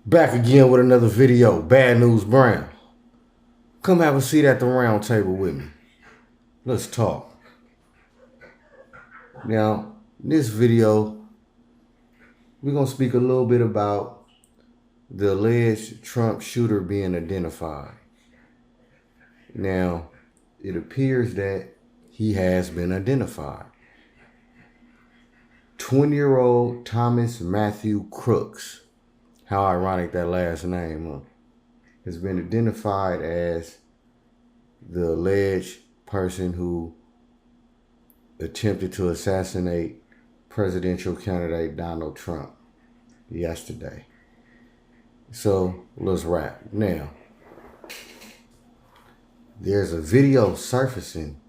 Back again with another video, Bad News Brown. Come have a seat at the round table with me. Let's talk. Now, in this video, we're going to speak a little bit about the alleged Trump shooter being identified. Now, it appears that he has been identified. 20-year-old Thomas Matthew Crooks. How ironic that last name, huh? Has been identified as the alleged person who attempted to assassinate presidential candidate Donald Trump yesterday. So let's wrap. Now, there's a video surfacing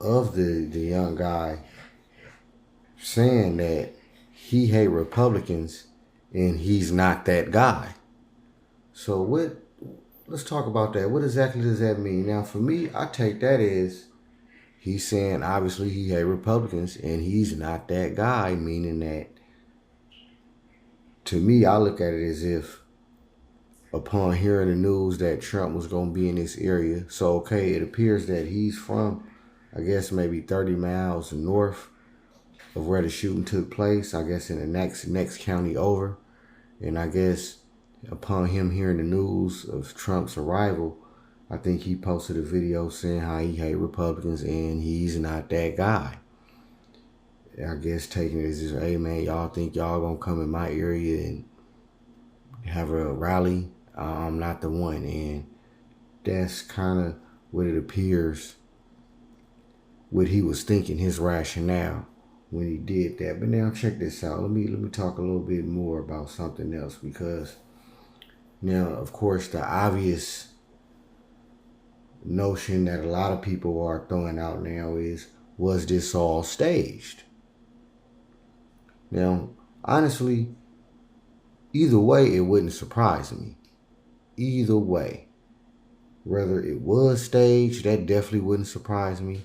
of the young guy saying that he hates Republicans and he's not that guy. So let's talk about that. What exactly does that mean? Now, for me, I take that as he's saying obviously he hates Republicans and he's not that guy, meaning that, to me, I look at it as if upon hearing the news that Trump was going to be in this area, so okay, it appears that he's from, I guess, maybe 30 miles north of where the shooting took place, I guess in the next county over. And I guess upon him hearing the news of Trump's arrival, I think he posted a video saying how he hates Republicans and he's not that guy. I guess taking it as, hey man, y'all think y'all gonna come in my area and have a rally? I'm not the one. And that's kind of what it appears, what he was thinking, his rationale when he did that. But now check this out. Let me talk a little bit more about something else, because now, of course, the obvious notion that a lot of people are throwing out now is, was this all staged? Now, honestly, either way, it wouldn't surprise me. Either way, whether it was staged, that definitely wouldn't surprise me.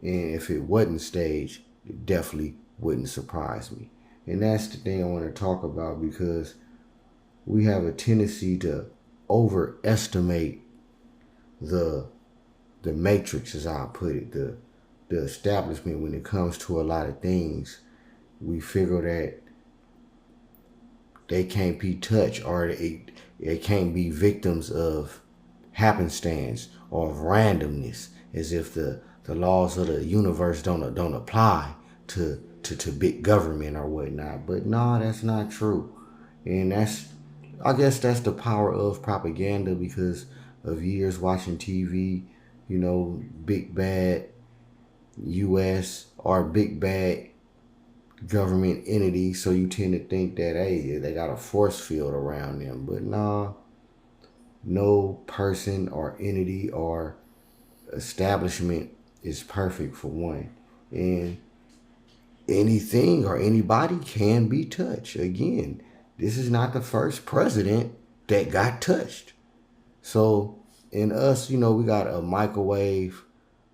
And if it wasn't staged, it definitely wouldn't surprise me. And that's the thing I want to talk about, because we have a tendency to overestimate the matrix, as I put it, the establishment when it comes to a lot of things. We figure that they can't be touched, or they can't be victims of happenstance or of randomness, as if the laws of the universe don't apply to big government or whatnot. But no, that's not true. And I guess that's the power of propaganda, because of years watching TV, big bad US or big bad government entity. So you tend to think that, hey, they got a force field around them. But nah, no person or entity or establishment is perfect, for one. And anything or anybody can be touched. Again, this is not the first president that got touched. So in us, we got a microwave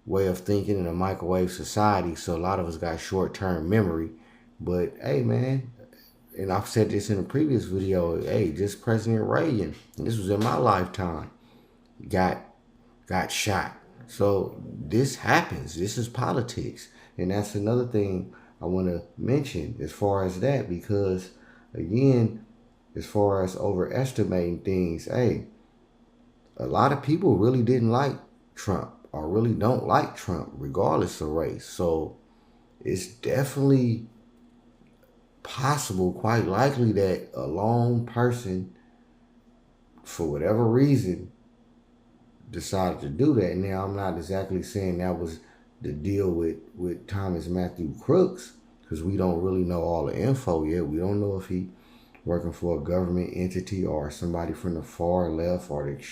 way of thinking and a microwave society. So a lot of us got short-term memory. But hey, man, and I've said this in a previous video, hey, just President Reagan, and this was in my lifetime, got shot. So this happens. This is politics. And that's another thing I want to mention as far as that, because again, as far as overestimating things, hey, a lot of people really didn't like Trump, or really don't like Trump, regardless of race. So it's definitely possible, quite likely, that a lone person, for whatever reason, decided to do that. Now, I'm not exactly saying that was the deal with Thomas Matthew Crooks, because we don't really know all the info yet. We don't know if he working for a government entity or somebody from the far left or the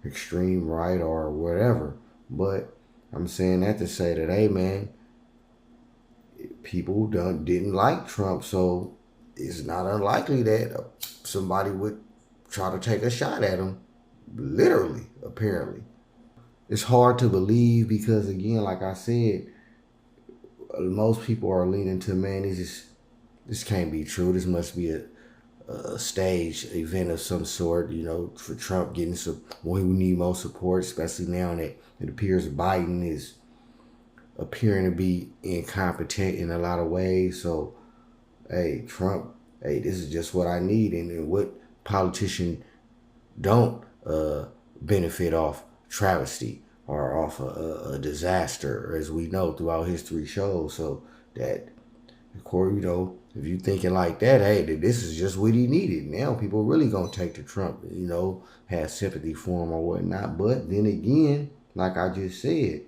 extreme right or whatever. But I'm saying that to say that, hey, man, people didn't like Trump, so it's not unlikely that somebody would try to take a shot at him, literally, apparently. It's hard to believe, because again, like I said, most people are leaning to, man, this can't be true. This must be a stage event of some sort, for Trump getting some, when we need more support, especially now that it appears Biden is appearing to be incompetent in a lot of ways. So, hey, Trump, hey, this is just what I need. And what politician don't benefit off travesty or off a disaster, as we know throughout history shows. So that, of course, if you thinking like that, hey, this is just what he needed. Now people really gonna take to Trump, have sympathy for him or whatnot. But then again, like I just said,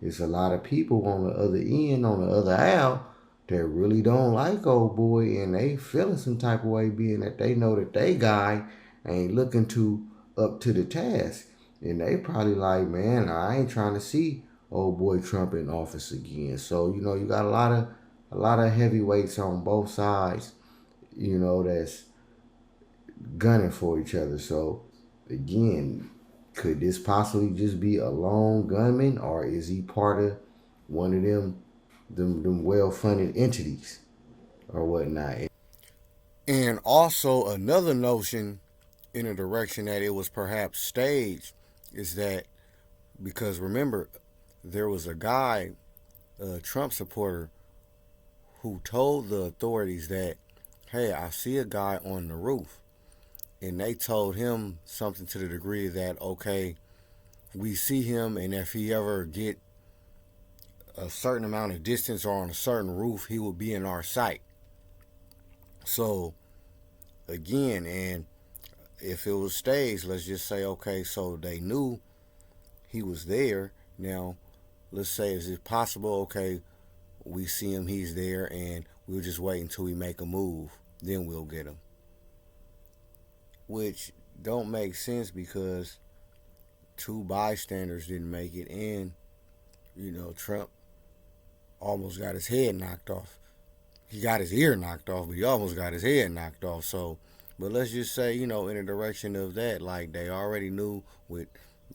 there's a lot of people on the other end, on the other aisle, that really don't like old boy, and they feeling some type of way, being that they know that they guy ain't looking too up to the task. And they probably like, man, I ain't trying to see old boy Trump in office again. So, you got a lot of heavyweights on both sides, that's gunning for each other. So again, could this possibly just be a lone gunman, or is he part of one of them well-funded entities or whatnot? And also another notion in a direction that it was perhaps staged is that, because remember, there was a guy, a Trump supporter, who told the authorities that, hey, I see a guy on the roof. And they told him something to the degree that, okay, we see him, and if he ever get a certain amount of distance or on a certain roof, he will be in our sight. So, again, and if it was staged, let's just say, okay, so they knew he was there. Now, let's say, is it possible, okay, we see him, he's there, and we'll just wait until we make a move, then we'll get him. Which don't make sense, because 2 bystanders didn't make it, and, Trump almost got his head knocked off. He got his ear knocked off, but he almost got his head knocked off. So, but let's just say, in a direction of that, like they already knew what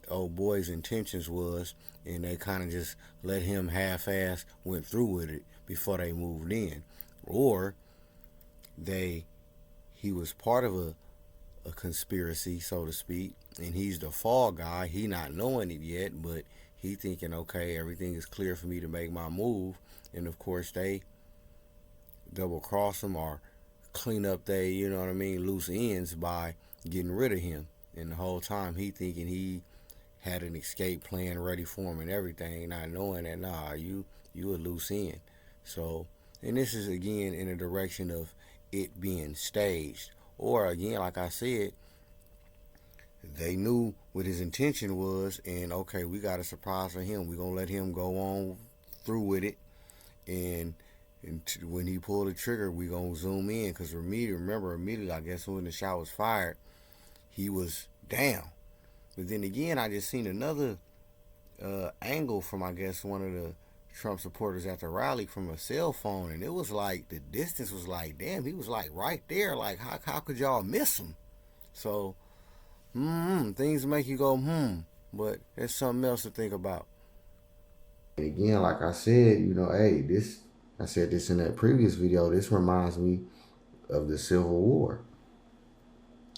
old boy's intentions was, and they kind of just let him half-ass went through with it before they moved in. Or he was part of a conspiracy, so to speak, and he's the fall guy. He not knowing it yet, but he thinking, okay, everything is clear for me to make my move. And of course they double cross him or clean up they, loose ends by getting rid of him. And the whole time he thinking he had an escape plan ready for him and everything, not knowing that, nah, you a loose end. So, and this is again in a direction of it being staged. Or again, like I said, they knew what his intention was, and okay, we got a surprise for him. We're going to let him go on through with it, and when he pulled the trigger, we're going to zoom in, because immediately, I guess when the shot was fired, he was down. But then again, I just seen another angle from, I guess, one of the Trump supporters at the rally from a cell phone, and it was like the distance was like, damn, he was like right there. Like, how could y'all miss him? So, things make you go, but there's something else to think about. And again, like I said, hey, I said this in that previous video, this reminds me of the Civil War.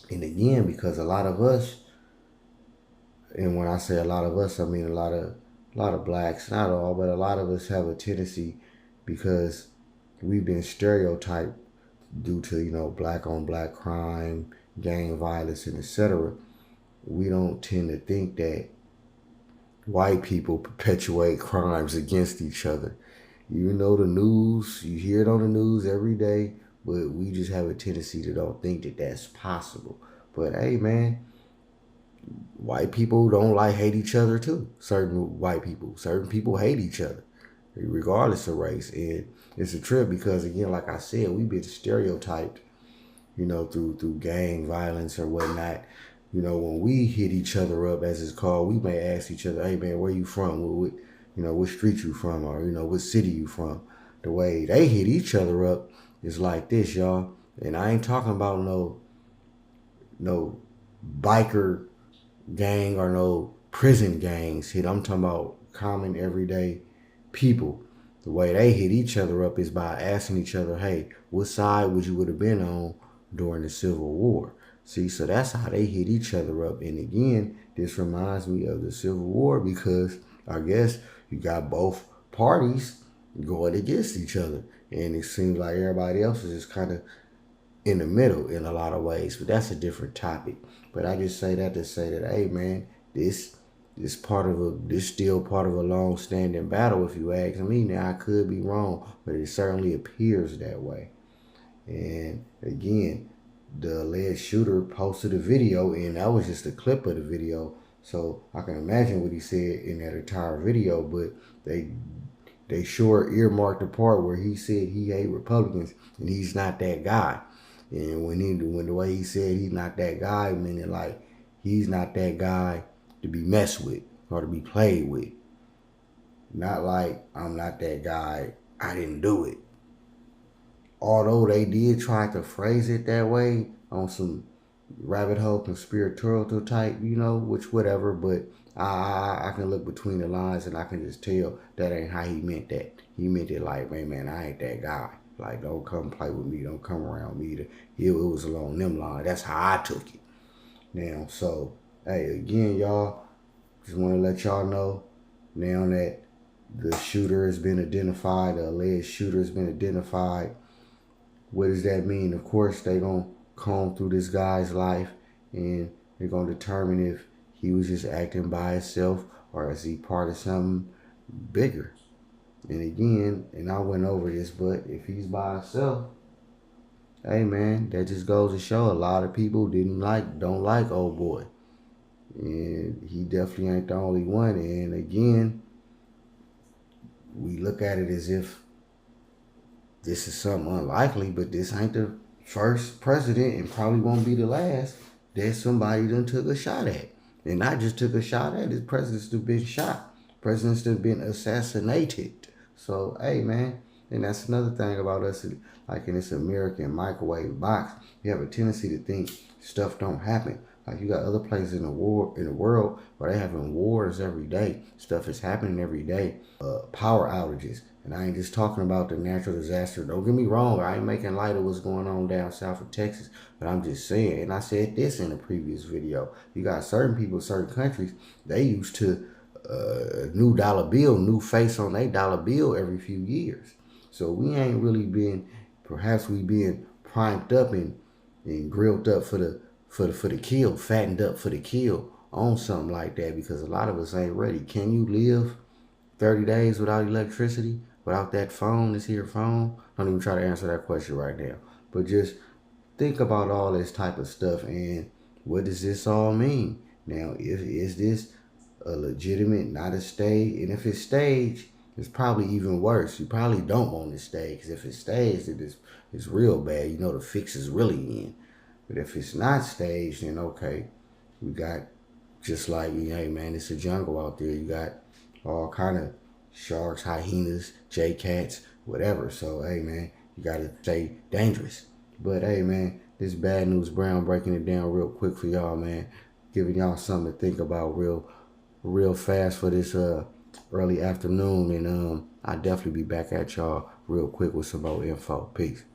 And again, because a lot of us, and when I say a lot of us, I mean a lot of blacks, not all, but a lot of us have a tendency, because we've been stereotyped due to, black on black crime, gang violence, and etc. We don't tend to think that white people perpetuate crimes against each other. The news, you hear it on the news every day, but we just have a tendency to don't think that that's possible. But hey, man, white people don't hate each other too. Certain people hate each other, regardless of race. And it's a trip, because again, like I said, we've been stereotyped, through gang violence or whatnot. When we hit each other up, as it's called, we may ask each other, hey man, where you from? What street you from? Or, what city you from? The way they hit each other up is like this, y'all. And I ain't talking about no biker gang or no prison gangs hit. I'm talking about common everyday people. The way they hit each other up is by asking each other, hey, what side would you have been on during the Civil War. See, so that's how they hit each other up. And again, this reminds me of the Civil War because I guess you got both parties going against each other. And it seems like everybody else is just kind of in the middle in a lot of ways. But that's a different topic. But I just say that to say that, hey man, this still part of a long-standing battle, if you ask me. Now I could be wrong, but it certainly appears that way. And again, the alleged shooter posted a video, and that was just a clip of the video. So I can imagine what he said in that entire video, but they sure earmarked the part where he said he hate Republicans, and he's not that guy. And when the way he said he's not that guy, meaning like he's not that guy to be messed with or to be played with. Not like I'm not that guy, I didn't do it. Although they did try to phrase it that way on some rabbit hole conspiratorial type, which whatever, but I can look between the lines and I can just tell that ain't how he meant that. He meant it like, man, I ain't that guy. Like, don't come play with me, don't come around me. It was along them lines. That's how I took it. Now, so, hey, again, y'all, just want to let y'all know now that the shooter has been identified, the alleged shooter has been identified. What does that mean? Of course, they're going to comb through this guy's life and they're going to determine if he was just acting by himself or is he part of something bigger. And again, and I went over this, but if he's by himself, hey man, that just goes to show a lot of people don't like old boy. And he definitely ain't the only one. And again, we look at it as if this is something unlikely, but this ain't the first president and probably won't be the last that somebody done took a shot at. And not just took a shot at, this president's have been shot. Presidents have been assassinated. So, hey, man, and that's another thing about us, like in this American microwave box, you have a tendency to think stuff don't happen. Like you got other places in the world where they having wars every day. Stuff is happening every day. Power outages. And I ain't just talking about the natural disaster. Don't get me wrong. I ain't making light of what's going on down south of Texas. But I'm just saying, and I said this in a previous video, you got certain people, certain countries, they used to new dollar bill, new face on their dollar bill every few years. So we ain't really been, perhaps we been primed up and grilled up for the kill, fattened up for the kill on something like that, because a lot of us ain't ready. Can you live 30 days without electricity, without that phone, this here phone? Don't even try to answer that question right now. But just think about all this type of stuff and what does this all mean? Now, is this a legitimate, not a stage? And if it's staged, it's probably even worse. You probably don't want it staged, because if it's staged, it's real bad. The fix is really in. But if it's not staged, then okay, we got just like, hey man, it's a jungle out there. You got all kind of sharks, hyenas, jay-cats, whatever. So hey man, you gotta stay dangerous. But hey man, this Bad News Brown breaking it down real quick for y'all, man. Giving y'all something to think about real fast for this early afternoon. And I'll definitely be back at y'all real quick with some more info. Peace.